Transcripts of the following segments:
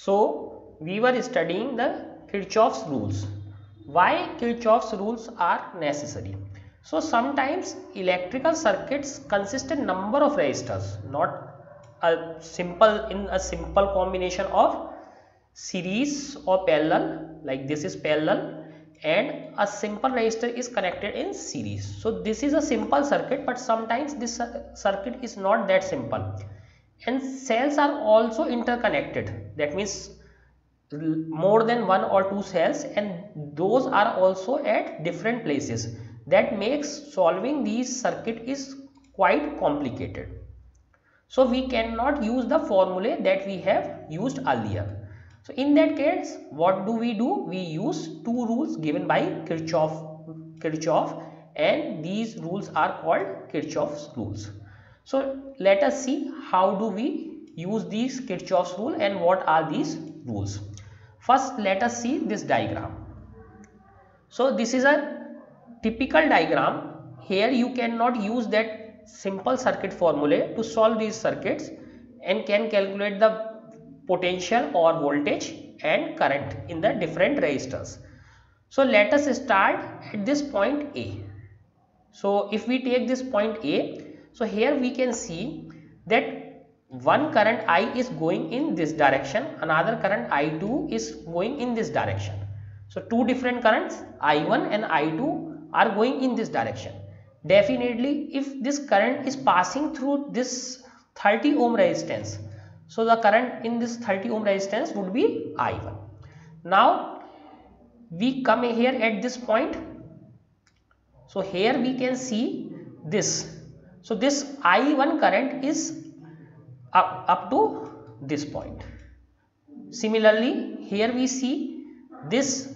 So we were studying the Kirchhoff's rules. Why Kirchhoff's rules are necessary? So sometimes electrical circuits consist a number of resistors, not a simple combination of series or parallel, like this is parallel and a simple resistor is connected in series. So this is a simple circuit, but sometimes this circuit is not that simple, and cells are also interconnected. That means more than one or two cells, and those are also at different places. That makes solving these circuit is quite complicated. So we cannot use the formula that we have used earlier. So in that case, what do? We use two rules given by Kirchhoff, and these rules are called Kirchhoff's rules. So let us see how do we use these Kirchhoff's rule and what are these rules. First, let us see this diagram. So this is a typical diagram. Here you cannot use that simple circuit formula to solve these circuits and can calculate the potential or voltage and current in the different resistors. So let us start at this point A. So if we take this point A, so here we can see that one current I is going in this direction, another current I2 is going in this direction. So two different currents I1 and I2 are going in this direction. Definitely if this current is passing through this 30 ohm resistance, so the current in this 30 ohm resistance would be I1. Now we come here at this point. So here we can see this. So this I1 current is up to this point. Similarly, here we see this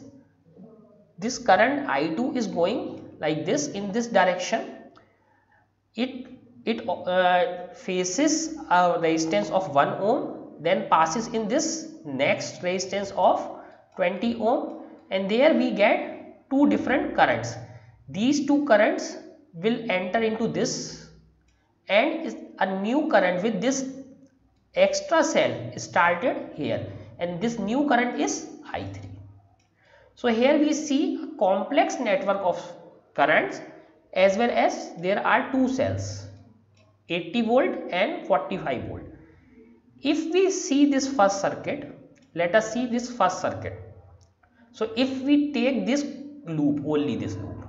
current I2 is going like this in this direction. It faces a resistance of 1 ohm, then passes in this next resistance of 20 ohm, and there we get two different currents. These two currents will enter into this, and a new current with this extra cell started here, and this new current is I3. So here we see a complex network of currents, as well as there are two cells, 80 volt and 45 volt. If we see this first circuit, let us see this first circuit. So if we take this loop, only this loop,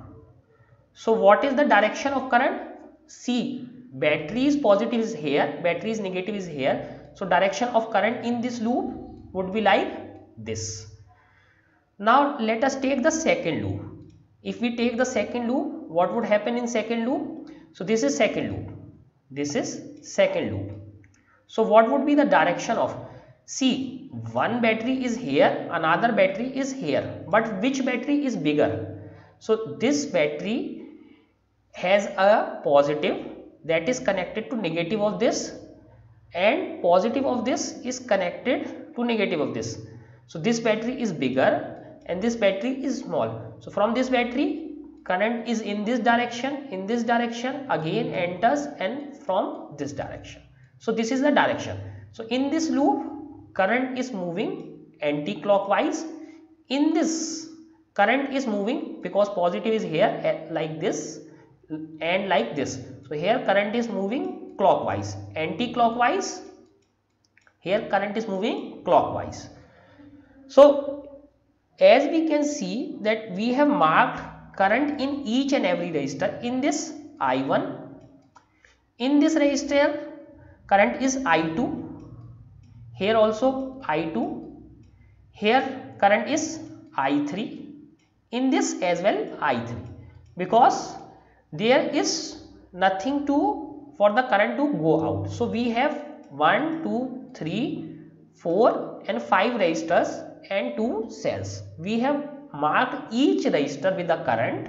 so what is the direction of current? See, battery is positive is here, battery is negative is here. So direction of current in this loop would be like this. Now let us take the second loop. If we take the second loop, what would happen in second loop? So this is second loop, this is second loop. So what would be the direction of? See, one battery is here, another battery is here, but which battery is bigger? So this battery has a positive that is connected to negative of this, and positive of this is connected to negative of this. So this battery is bigger and this battery is small. So from this battery, current is in this direction, again enters, and from this direction. So this is the direction. So in this loop, current is moving anti-clockwise. In this, current is moving, because positive is here like this and like this. So here current is moving clockwise, anti-clockwise. Here current is moving clockwise. So as we can see that we have marked current in each and every resistor. In this I1, in this resistor current is I2, here also I2, here current is I3, in this as well I3, because there is nothing for the current to go out. So we have 1, 2, 3, 4 and 5 resistors and 2 cells. We have marked each resistor with the current,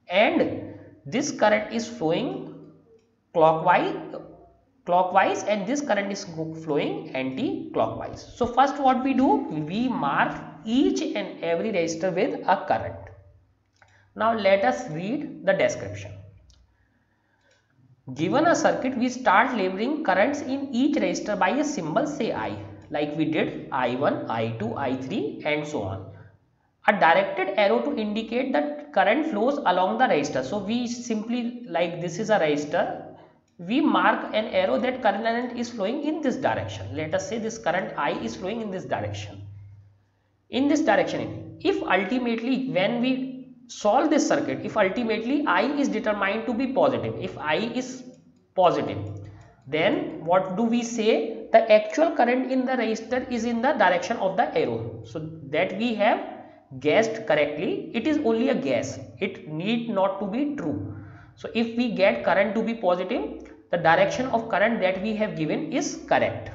and this current is flowing clockwise and this current is flowing anti-clockwise. So first what we do, we mark each and every resistor with a current. Now let us read the description. Given a circuit, we start labeling currents in each resistor by a symbol, say I, like we did I1, I2, I3 and so on. A directed arrow to indicate that current flows along the resistor. So we simply, like this is a resistor, we mark an arrow that current is flowing in this direction. Let us say this current I is flowing in this direction. In this direction, if ultimately when we solve this circuit, if ultimately I is determined to be positive, if I is positive, then what do we say? The actual current in the resistor is in the direction of the arrow. So that we have guessed correctly. It is only a guess, it need not to be true. So if we get current to be positive, the direction of current that we have given is correct.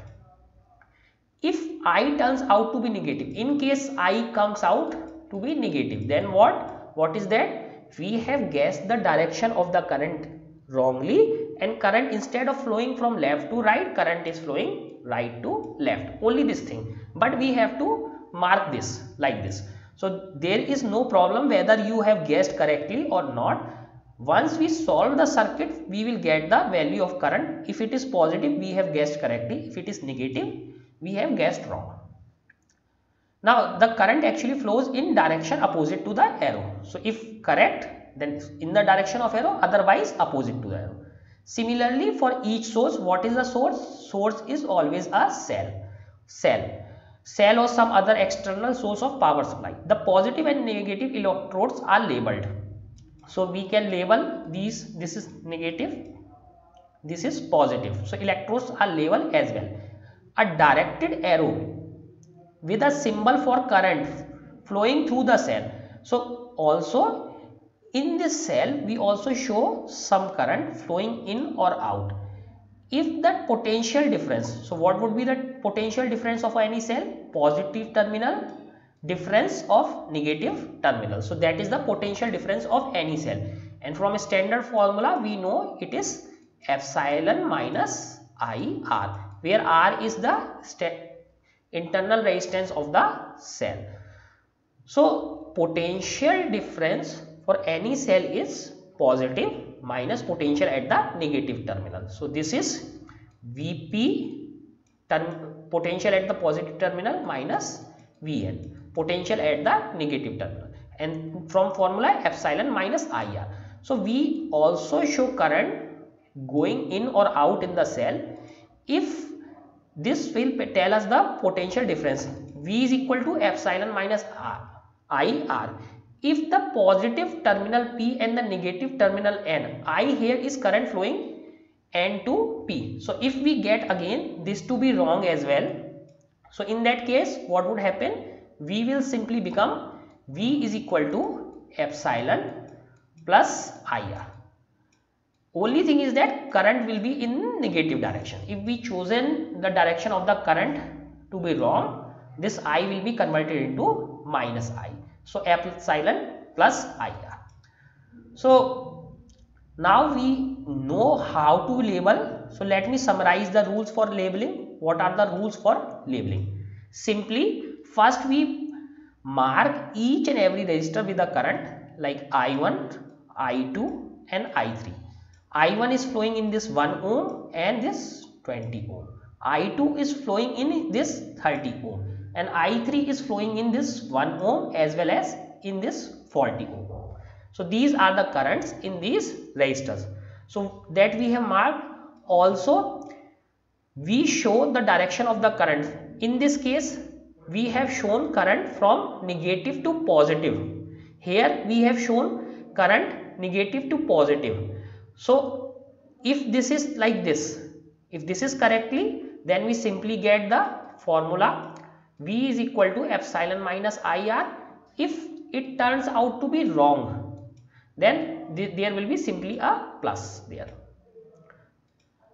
If I turns out to be negative, in case I comes out to be negative, then what is that? We have guessed the direction of the current wrongly, and current, instead of flowing from left to right, current is flowing right to left, only this thing. But we have to mark this like this. So there is no problem whether you have guessed correctly or not. Once we solve the circuit, we will get the value of current. If it is positive, we have guessed correctly. If it is negative, we have guessed wrong. Now the current actually flows in direction opposite to the arrow. So if correct, then in the direction of arrow, otherwise opposite to the arrow. Similarly, for each source, what is the source? Source is always a cell or some other external source of power supply. The positive and negative electrodes are labeled. So we can label these, this is negative, this is positive. So electrodes are labeled as well. A directed arrow with a symbol for current flowing through the cell. So also in this cell we also show some current flowing in or out. If that potential difference, so what would be the potential difference of any cell? Positive terminal difference of negative terminal. So that is the potential difference of any cell, and from a standard formula we know it is epsilon minus IR, where R is the internal resistance of the cell. So potential difference for any cell is positive minus potential at the negative terminal. So this is Vp potential at the positive terminal minus Vn potential at the negative terminal, and from formula epsilon minus IR. So we also show current going in or out in the cell. If this will tell us the potential difference, V is equal to epsilon minus IR. If the positive terminal P and the negative terminal N, I here is current flowing N to P. So if we get again this to be wrong as well, so in that case what would happen? V will simply become V is equal to epsilon plus IR. Only thing is that current will be in negative direction. If we chosen the direction of the current to be wrong, this I will be converted into minus I. So epsilon plus IR. So now we know how to label. So let me summarize the rules for labeling. What are the rules for labeling? Simply, first we mark each and every resistor with a current like I1, I2 and I3. I1 is flowing in this 1 ohm and this 20 ohm. I2 is flowing in this 30 ohm. And I3 is flowing in this 1 ohm as well as in this 40 ohm. So these are the currents in these resistors. So that we have marked. Also we show the direction of the current. In this case we have shown current from negative to positive. Here we have shown current negative to positive. So if this is like this, if this is correctly, then we simply get the formula V is equal to epsilon minus IR. If it turns out to be wrong, then there will be simply a plus there.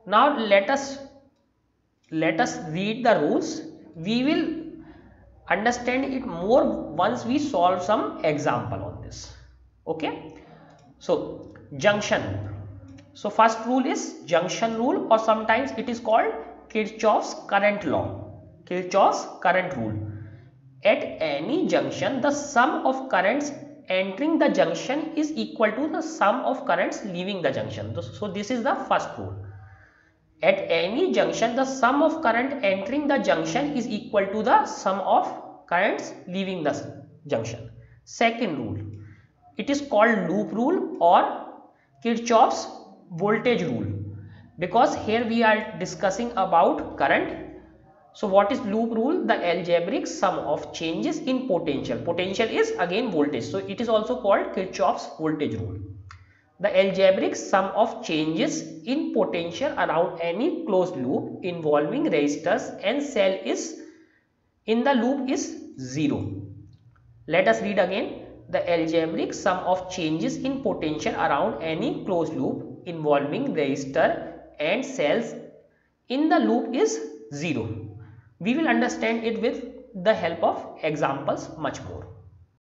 Now let us read the rules. We will understand it more once we solve some example on this. Okay. So junction. So first rule is junction rule, or sometimes it is called Kirchhoff's current law, Kirchhoff's current rule. At any junction, the sum of currents entering the junction is equal to the sum of currents leaving the junction. So this is the first rule. At any junction, the sum of current entering the junction is equal to the sum of currents leaving the junction. Second rule, it is called loop rule or Kirchhoff's voltage rule, because here we are discussing about current. So what is loop rule? The algebraic sum of changes in potential. Potential is again voltage, so it is also called Kirchhoff's voltage rule. The algebraic sum of changes in potential around any closed loop involving resistors and cell is in the loop is 0. Let us read again. The algebraic sum of changes in potential around any closed loop involving resistor and cells in the loop is 0. We will understand it with the help of examples much more.